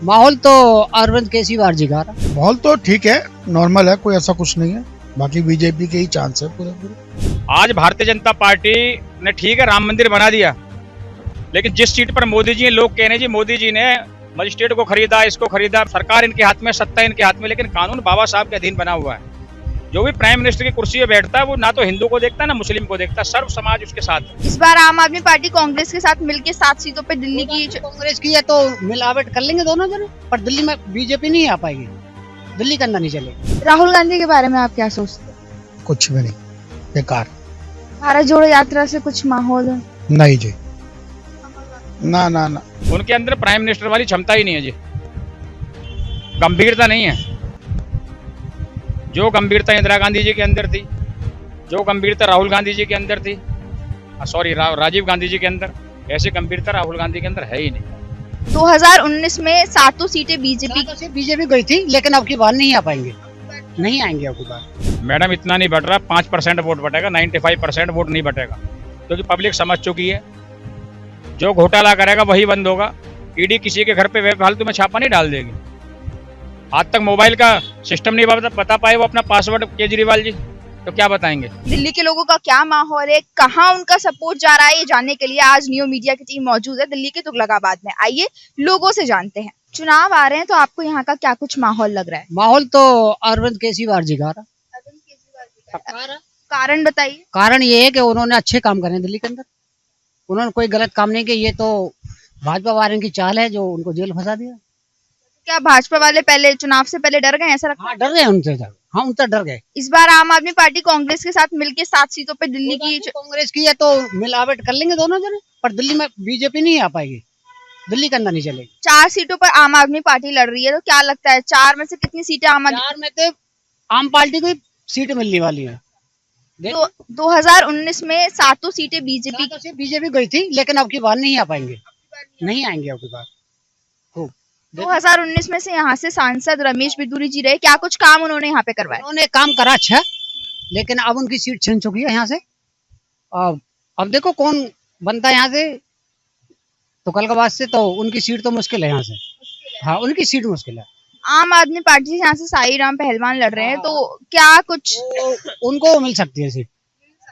माहौल तो अरविंद केजरीवाल जी का रहा। माहौल तो ठीक है, नॉर्मल है, कोई ऐसा कुछ नहीं है। बाकी बीजेपी के ही चांस है पूरे पूरे। आज भारतीय जनता पार्टी ने ठीक है राम मंदिर बना दिया, लेकिन जिस सीट पर मोदी जी लोग कह रहे हैं जी मोदी जी ने मजिस्ट्रेट को खरीदा, इसको खरीदा, सरकार इनके हाथ में, सत्ता इनके हाथ में, लेकिन कानून बाबा साहब के अधीन बना हुआ है। जो भी प्राइम मिनिस्टर की कुर्सी पे बैठता है वो ना तो हिंदू को देखता है ना मुस्लिम को देखता है, सर्व समाज उसके साथ है। इस बार आम आदमी पार्टी कांग्रेस के साथ मिलकर 7 सीटों पे दिल्ली की कांग्रेस की है तो मिलावट कर लेंगे दोनों जने, पर दिल्ली में बीजेपी नहीं आ पाएगी, दिल्ली का अंदर नहीं चलेगी। राहुल गांधी के बारे में आप क्या सोचते हैं? कुछ भी नहीं, बेकार। भारत जोड़ो यात्रा से कुछ माहौल है? नहीं जी, ना ना ना। उनके अंदर प्राइम मिनिस्टर वाली क्षमता ही नहीं है जी, गंभीरता नहीं है। जो गंभीरता इंदिरा गांधी जी के अंदर थी, जो गंभीरता राहुल गांधी जी के अंदर थी, राजीव गांधी जी के अंदर, ऐसी गंभीरता राहुल गांधी के अंदर है ही नहीं। 2019 में 7 सीटें बीजेपी गई थी, लेकिन अब की बार नहीं आ पाएंगे, नहीं आएंगे अब की बार। मैडम इतना नहीं बढ़ रहा, 5% वोट बटेगा, 95% वोट नहीं बटेगा, क्योंकि पब्लिक समझ चुकी है जो घोटाला करेगा वही बंद होगा। ईडी किसी के घर पे फालतू में छापा नहीं डाल देगी। आज तक मोबाइल का सिस्टम नहीं बता पाए वो अपना पासवर्ड केजरीवाल जी, तो क्या बताएंगे। दिल्ली के लोगों का क्या माहौल है, कहाँ उनका सपोर्ट जा रहा है, ये जानने के लिए आज नियो मीडिया की टीम मौजूद है दिल्ली के तुगलकाबाद में। आइए लोगों से जानते हैं। चुनाव आ रहे हैं तो आपको यहाँ का क्या कुछ माहौल लग रहा है? माहौल तो अरविंद केजरीवाल जी का रहा। कारण बताइए। कारण ये है कि उन्होंने अच्छे काम करे दिल्ली के अंदर, उन्होंने कोई गलत काम नहीं किया। ये तो भाजपा वालों की चाल है जो उनको जेल फंसा दिया। क्या भाजपा वाले पहले चुनाव से पहले डर गए, ऐसा लगता है? हाँ, डर गए उनसे। हाँ, उनसे डर गए। इस बार आम आदमी पार्टी कांग्रेस के साथ मिलकर 7 सीटों पे दिल्ली की कांग्रेस की है तो मिलावट कर लेंगे दोनों जने, पर दिल्ली में बीजेपी नहीं आ पाएगी, दिल्ली के अंदर नहीं चलेगी। 4 सीटों पर आम आदमी पार्टी लड़ रही है, तो क्या लगता है 4 में से कितनी सीटें आम आदमी? 4 में तो आम पार्टी को सीट मिलने वाली है। 2019 में 7 सीटें बीजेपी गई थी, लेकिन अब की बार नहीं आ पाएंगे, नहीं आएंगे अब की बार। 2019 में से यहाँ से सांसद रमेश बिधूरी जी रहे, क्या कुछ काम उन्होंने यहाँ पे करवाया? उन्होंने काम करा अच्छा, लेकिन अब उनकी सीट छिन चुकी है यहाँ से। अब देखो कौन बनता है यहाँ से, तो तुगलकाबाद से तो उनकी सीट तो मुश्किल है यहाँ से। हाँ, उनकी सीट मुश्किल है। आम आदमी पार्टी से यहाँ से साई राम पहलवान लड़ रहे हैं, तो क्या कुछ उनको मिल सकती है सीट?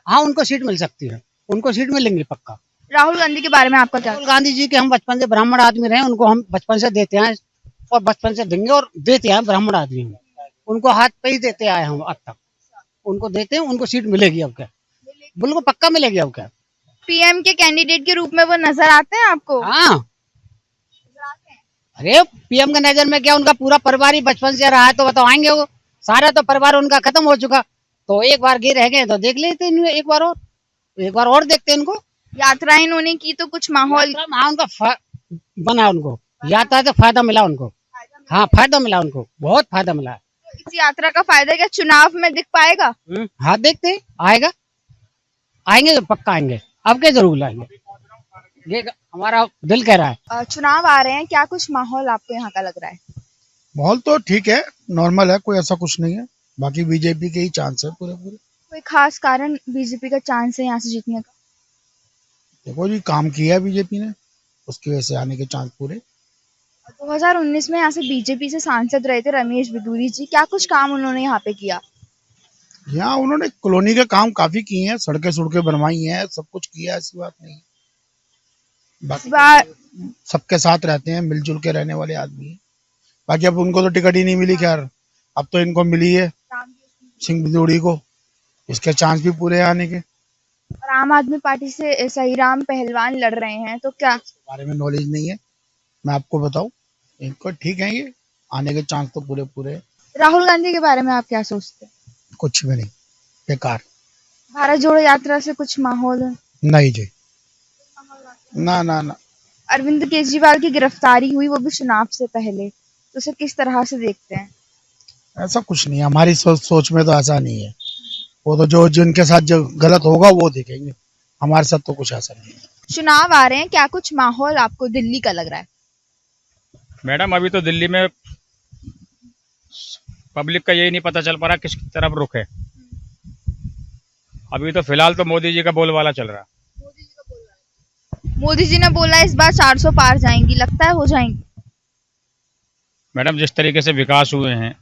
हाँ, उनको सीट मिल सकती है, उनको सीट मिलेंगी पक्का। राहुल गांधी के बारे में आपका क्या? राहुल गांधी जी के हम बचपन से ब्राह्मण आदमी रहे, उनको हम बचपन से देते हैं और बचपन से देंगे और देते हैं। ब्राह्मण आदमी उनको हाथ पे ही देते आए हम अब तक, उनको देते हैं, उनको सीट मिलेगी अब क्या, बिल्कुल पक्का मिलेगी अब क्या। पीएम के कैंडिडेट के रूप में वो नजर आते हैं आपको? हाँ, अरे पीएम के नजर में क्या, उनका पूरा परिवार ही बचपन से रहा है, तो बताएंगे वो सारा तो परिवार उनका खत्म हो चुका, तो एक बार गिर रह गए तो देख लेते हैं, एक बार और देखते हैं इनको। यात्राएं इन्होंने की तो कुछ माहौल उनका बना, उनको यात्रा से फायदा मिला उनको। हाँ, फायदा मिला उनको, बहुत फायदा मिला। इस यात्रा का फायदा क्या चुनाव में दिख पाएगा? हाँ, देखते आएगा, आएंगे तो पक्का आएंगे, अब के जरूर लाएंगे, ये हमारा दिल कह रहा है। चुनाव आ रहे हैं, क्या कुछ माहौल आपको यहाँ का लग रहा है? माहौल तो ठीक है, नॉर्मल है, कोई ऐसा कुछ नहीं है। बाकी बीजेपी के ही चांस है पूरे पूरे। कोई खास कारण बीजेपी का चांस है यहाँ से जीतने का? देखो जी, काम किया है बीजेपी ने, उसकी वजह से आने के चांस पूरे। 2019 में यहाँ से बीजेपी से सांसद रहे थे रमेश बिधूरी जी, क्या कुछ काम उन्होंने यहाँ पे किया? यहाँ उन्होंने कॉलोनी के काम काफी किए हैं, सड़कें बनवाई हैं, सब कुछ किया है, ऐसी बात नहीं। बाकी सबके साथ रहते हैं, मिलजुल के रहने वाले आदमी हैं। बाकी अब उनको तो टिकट ही नहीं मिली, खैर अब तो इनको मिली है सिंह बिधूड़ी को, इसके चांस भी पूरे हैं आने के। और आम आदमी पार्टी से साई राम पहलवान लड़ रहे हैं, तो क्या बारे में नॉलेज नहीं है, मैं आपको बताऊं, इनको ठीक है, ये आने के चांस तो पूरे पूरे हैं। राहुल गांधी के बारे में आप क्या सोचते हैं? कुछ भी नहीं, बेकार। भारत जोड़ो यात्रा से कुछ माहौल है? नहीं जी, ना ना ना। अरविंद केजरीवाल की गिरफ्तारी हुई, वो भी चुनाव से पहले, तो उसे किस तरह से देखते हैं? ऐसा कुछ नहीं, हमारी सोच में तो ऐसा नहीं है, वो तो जो जिनके साथ जो गलत होगा वो देखेंगे, हमारे साथ तो कुछ ऐसा नहीं है। चुनाव आ रहे हैं, क्या कुछ माहौल आपको दिल्ली का लग रहा है? मैडम अभी तो दिल्ली में पब्लिक का यही नहीं पता चल पा रहा किस तरफ रुख है। अभी तो फिलहाल तो मोदी जी का बोलबाला चल रहा है। मोदी जी ने बोला इस बार 400 पार जाएंगी, लगता है हो जाएंगी? मैडम, जिस तरीके से विकास हुए हैं,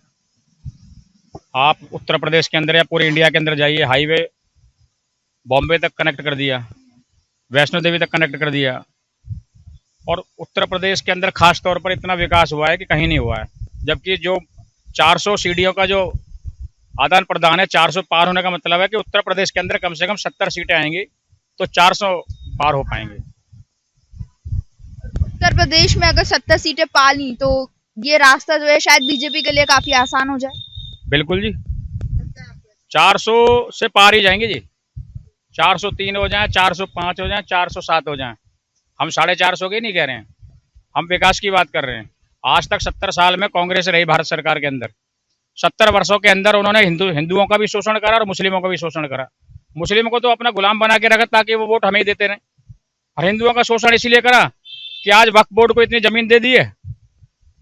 आप उत्तर प्रदेश के अंदर या पूरे इंडिया के अंदर जाइए, हाईवे बॉम्बे तक कनेक्ट कर दिया, वैष्णो देवी तक कनेक्ट कर दिया, और उत्तर प्रदेश के अंदर खास तौर पर इतना विकास हुआ है कि कहीं नहीं हुआ है। जबकि जो 400 सीढ़ियों का जो आदान प्रदान है, 400 पार होने का मतलब है कि उत्तर प्रदेश के अंदर कम से कम 70 सीटें आएंगी तो 400 पार हो पाएंगे। उत्तर प्रदेश में अगर 70 सीटें पा ली तो ये रास्ता जो है शायद बीजेपी के लिए काफी आसान हो जाए। बिल्कुल जी, 400 से पार ही जाएंगे जी। 403 हो जाए, 405 हो जाए, 407 हो जाए, हम 450 के नहीं कह रहे हैं, हम विकास की बात कर रहे हैं। आज तक 70 साल में कांग्रेस रही भारत सरकार के अंदर, 70 वर्षों के अंदर उन्होंने हिंदुओं का भी शोषण करा और मुस्लिमों का भी शोषण करा। मुस्लिमों को तो अपना गुलाम बना के रखा ताकि वो वोट हमें ही देते रहे, और हिंदुओं का शोषण इसीलिए करा कि आज वक्फ बोर्ड को इतनी जमीन दे दी है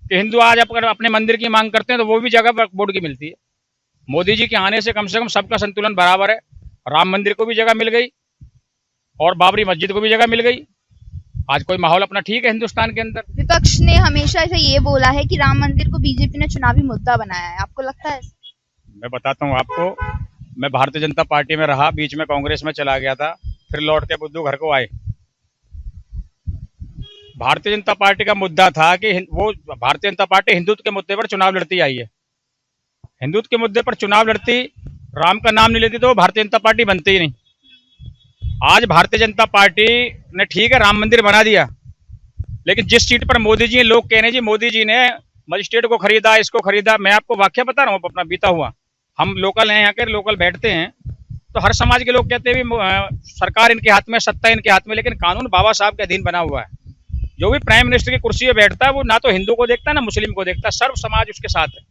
कि हिंदू आज अपने मंदिर की मांग करते हैं तो वो भी जगह वक्फ बोर्ड की मिलती है। मोदी जी के आने से कम सबका संतुलन बराबर है। राम मंदिर को भी जगह मिल गई और बाबरी मस्जिद को भी जगह मिल गई। आज कोई माहौल अपना ठीक है हिंदुस्तान के अंदर। विपक्ष ने हमेशा ऐसा ये बोला है कि राम मंदिर को बीजेपी ने चुनावी मुद्दा बनाया है, आपको लगता है? मैं बताता हूँ आपको, मैं भारतीय जनता पार्टी में रहा, बीच में कांग्रेस में चला गया था, फिर लौट के बुद्धू घर को आए। भारतीय जनता पार्टी का मुद्दा था कि वो भारतीय जनता पार्टी हिंदुत्व के मुद्दे पर चुनाव लड़ती आई है। हिंदुत्व के मुद्दे पर चुनाव लड़ती, राम का नाम नहीं लेती तो भारतीय जनता पार्टी बनती ही नहीं। आज भारतीय जनता पार्टी ने ठीक है राम मंदिर बना दिया, लेकिन जिस सीट पर मोदी जी, लोग कह रहे हैं जी मोदी जी ने मजिस्ट्रेट को खरीदा, इसको खरीदा। मैं आपको वाकया बता रहा हूँ अपना बीता हुआ। हम लोकल हैं, यहाँ के लोकल बैठते हैं तो हर समाज के लोग कहते हैं सरकार इनके हाथ में, सत्ता इनके हाथ में, लेकिन कानून बाबा साहब के अधीन बना हुआ है। जो भी प्राइम मिनिस्टर की कुर्सी पे बैठता है वो ना तो हिंदू को देखता है ना मुस्लिम को देखता है, सर्व समाज उसके साथ है,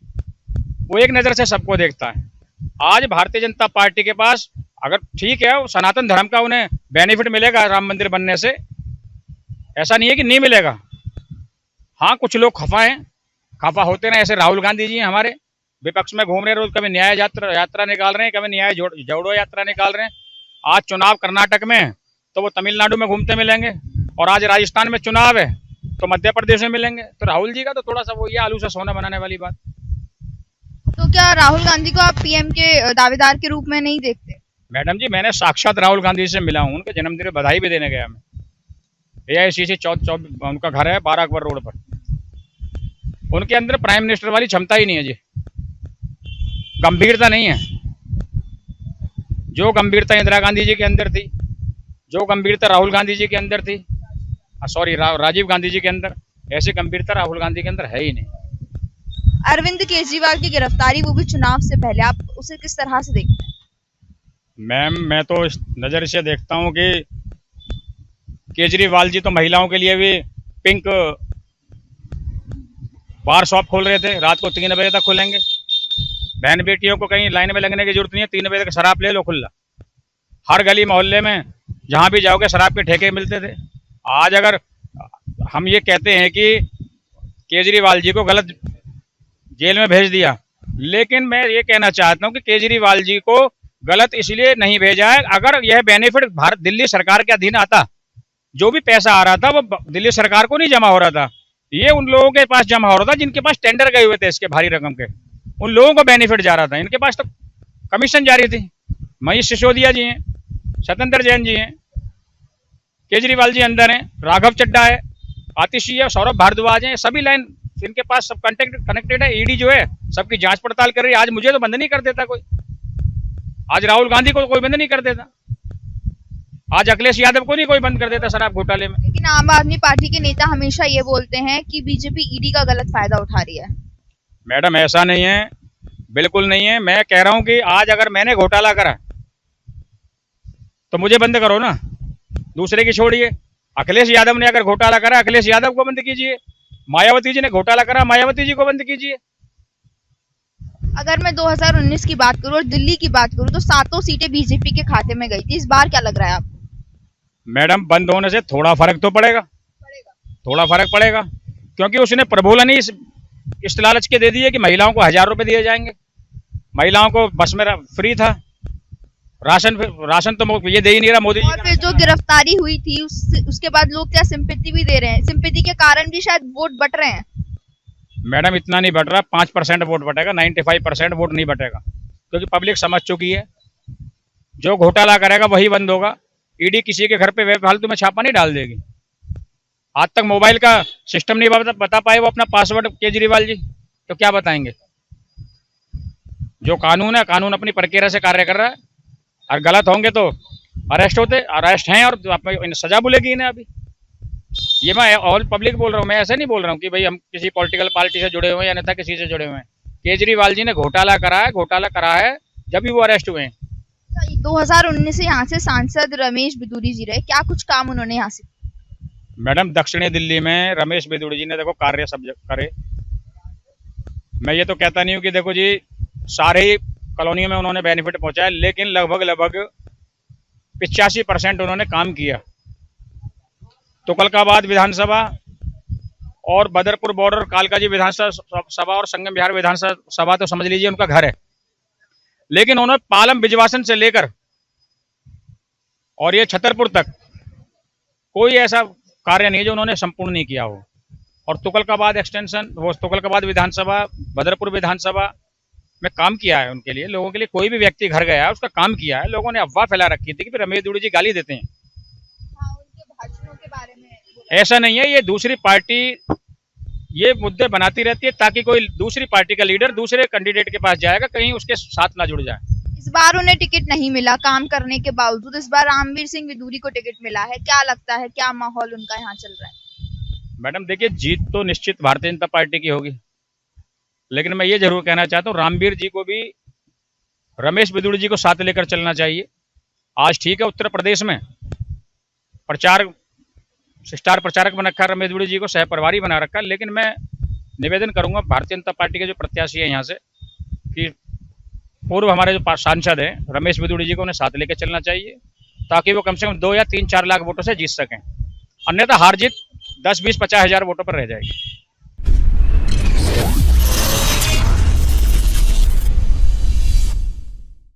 वो एक नजर से सबको देखता है। आज भारतीय जनता पार्टी के पास अगर ठीक है सनातन धर्म का उन्हें बेनिफिट मिलेगा राम मंदिर बनने से, ऐसा नहीं है कि नहीं मिलेगा। हाँ, कुछ लोग खफा होते रहे, ऐसे राहुल गांधी जी हैं हमारे, विपक्ष में घूम रहे रोज, कभी न्याय यात्रा निकाल रहे हैं, कभी न्याय जोड़ो यात्रा निकाल रहे हैं। आज चुनाव कर्नाटक में तो वो तमिलनाडु में घूमते मिलेंगे, और आज राजस्थान में चुनाव है तो मध्य प्रदेश में मिलेंगे। तो राहुल जी का तो थोड़ा सा वो ये आलू से सोना बनाने वाली बात। तो क्या राहुल गांधी को आप पीएम के दावेदार के रूप में नहीं देखते? मैडम जी, मैंने साक्षात राहुल गांधी से मिला हूँ, उनके जन्मदिन में बधाई भी देने गया मैं। AICC उनका घर है 12 अकबर रोड पर। उनके अंदर प्राइम मिनिस्टर वाली क्षमता ही नहीं है जी, गंभीरता नहीं है। जो गंभीरता इंदिरा गांधी जी के अंदर थी, जो गंभीरता राहुल गांधी जी के अंदर थी, राजीव गांधी जी के अंदर, ऐसी गंभीरता राहुल गांधी के अंदर है ही नहीं। अरविंद केजरीवाल की गिरफ्तारी, वो भी चुनाव से पहले, आप उसे किस तरह से देखते हैं? मैम, मैं तो इस नज़र से देखता हूँ कि केजरीवाल जी तो महिलाओं के लिए भी पिंक बार शॉप खोल रहे थे, रात को 3 बजे तक खुलेंगे। बहन बेटियों को कहीं लाइन में लगने की जरूरत नहीं है, 3 बजे तक शराब ले लो खुला। हर गली मोहल्ले में जहाँ भी जाओगे शराब के ठेके मिलते थे। आज अगर हम ये कहते हैं कि केजरीवाल जी को गलत जेल में भेज दिया, लेकिन मैं ये कहना चाहता हूँ कि केजरीवाल जी को गलत इसलिए नहीं भेजा है, अगर यह बेनिफिट दिल्ली सरकार के अधीन आता, जो भी पैसा आ रहा था वो दिल्ली सरकार को नहीं जमा हो रहा था, ये उन लोगों के पास जमा हो रहा था जिनके पास टेंडर गए हुए थे इसके भारी रकम के, उन लोगों को बेनिफिट जा रहा था। इनके पास तो कमीशन जारी थी। मनीष सिसोदिया जी हैं, सत्येंद्र जैन जी हैं, केजरीवाल जी अंदर हैं, राघव चड्डा है, आतिशी है, सौरभ भारद्वाज हैं, सभी लाइन इनके पास सब कनेक्टेड है। ईडी जो है सबकी जांच पड़ताल कर रही है। आज मुझे तो बंद नहीं कर देता कोई, आज राहुल गांधी को कोई बंद नहीं कर देता, आज अखिलेश यादव को नहीं कोई बंद कर देता शराब घोटाले में। लेकिन आम आदमी पार्टी के नेता हमेशा ये बोलते हैं कि बीजेपी ईडी का गलत फायदा उठा रही है। मैडम, ऐसा नहीं है, बिल्कुल नहीं है। मैं कह रहा हूं कि आज अगर मैंने घोटाला करा तो मुझे बंद करो ना, दूसरे की छोड़िए। अखिलेश यादव ने अगर घोटाला करा, अखिलेश यादव को बंद कीजिए। मायावती जी ने घोटाला करा, मायावती जी को बंद कीजिए। अगर मैं 2019 की बात करूं और दिल्ली की बात करूं तो 7 सीटें बीजेपी के खाते में गई थी। इस बार क्या लग रहा है आपको? मैडम, बंद होने से थोड़ा फर्क तो पड़ेगा, थोड़ा फर्क पड़ेगा, क्योंकि उसने प्रबोलन ही इस लालच के दे दिए कि महिलाओं को 1000 रुपए दिए जाएंगे। महिलाओं को बस में फ्री था, राशन तो ये दे ही नहीं रहा मोदी जी। और फिर जो गिरफ्तारी हुई थी उसके बाद लोग क्या सिंपैथी भी दे रहे हैं, सिंपैथी के कारण भी शायद वोट बट रहे हैं। मैडम इतना नहीं बट रहा, 5% वोट बटेगा, 95% वोट नहीं बटेगा, क्योंकि पब्लिक समझ चुकी है जो घोटाला करेगा वही बंद होगा। ईडी किसी के घर पे बेफालतू में छापा नहीं डाल देगी। आज तक मोबाइल का सिस्टम नहीं बता पाए वो अपना पासवर्ड केजरीवाल जी, तो क्या बताएंगे। जो कानून है, कानून अपनी प्रक्रिया से कार्य कर रहा है, और गलत होंगे तो अरेस्ट हैं और सजा मिलेगी इन्हें। अभी ये मैं ऑल पब्लिक बोल रहा हूँ, मैं ऐसे नहीं बोल रहा हूँ कि भाई हम किसी पॉलिटिकल पार्टी से जुड़े हुए हैं या नेता किसी से जुड़े हुए हैं। केजरीवाल जी ने घोटाला करा है जब भी वो अरेस्ट हुए हैं। 2019 से यहाँ से सांसद रमेश बिदूरी जी रहे, क्या कुछ काम उन्होंने यहाँ से? मैडम दक्षिणी दिल्ली में रमेश बिदूरी जी ने देखो कार्य सब करे। मैं ये तो कहता नहीं हूँ कि देखो जी सारे ही कॉलोनियों में उन्होंने बेनिफिट पहुंचाया, लेकिन लगभग 85% उन्होंने काम किया। तुगलकाबाद विधानसभा और बदरपुर बॉर्डर कालकाजी विधानसभा और संगम विहार विधानसभा तो समझ लीजिए उनका घर है, लेकिन उन्होंने पालम बिजवासन से लेकर और ये छतरपुर तक कोई ऐसा कार्य नहीं जो उन्होंने संपूर्ण नहीं किया हो। और तुगलकाबाद एक्सटेंशन, वो तुगलकाबाद विधानसभा, बदरपुर विधानसभा में काम किया है उनके लिए, लोगों के लिए। कोई भी व्यक्ति घर गया है उसका काम किया है। लोगों ने अफवाह फैला रखी थी कि रमेश बिदूरी जी गाली देते हैं। उनके भाषणों के बारे में ऐसा नहीं है, ये दूसरी पार्टी ये मुद्दे बनाती रहती है ताकि कोई दूसरी पार्टी का लीडर दूसरे कैंडिडेट के पास जाएगा, कहीं उसके साथ ना जुड़ जाए। इस बार उन्हें टिकट नहीं मिला काम करने के बावजूद, इस बार रामवीर सिंह बिदूरी को टिकट मिला है। क्या लगता है, क्या माहौल उनका यहाँ चल रहा है? मैडम देखिए, जीत तो निश्चित भारतीय जनता पार्टी की होगी, लेकिन मैं ये जरूर कहना चाहता हूँ रामवीर जी को भी रमेश बिदूरी जी को साथ लेकर चलना चाहिए। आज ठीक है उत्तर प्रदेश में स्टार प्रचारक बना रखा है रमेश बिदूरी जी को, सह प्रभारी बना रखा है, लेकिन मैं निवेदन करूंगा भारतीय जनता पार्टी के जो प्रत्याशी है यहाँ से कि पूर्व हमारे जो सांसद हैं रमेश बिदूरी जी को उन्हें साथ लेकर चलना चाहिए, ताकि वो कम से कम 2 या 3-4 लाख वोटों से जीत सकें। अन्यथा हार जीत 10, 20, 50 हजार वोटों पर रह जाएगी।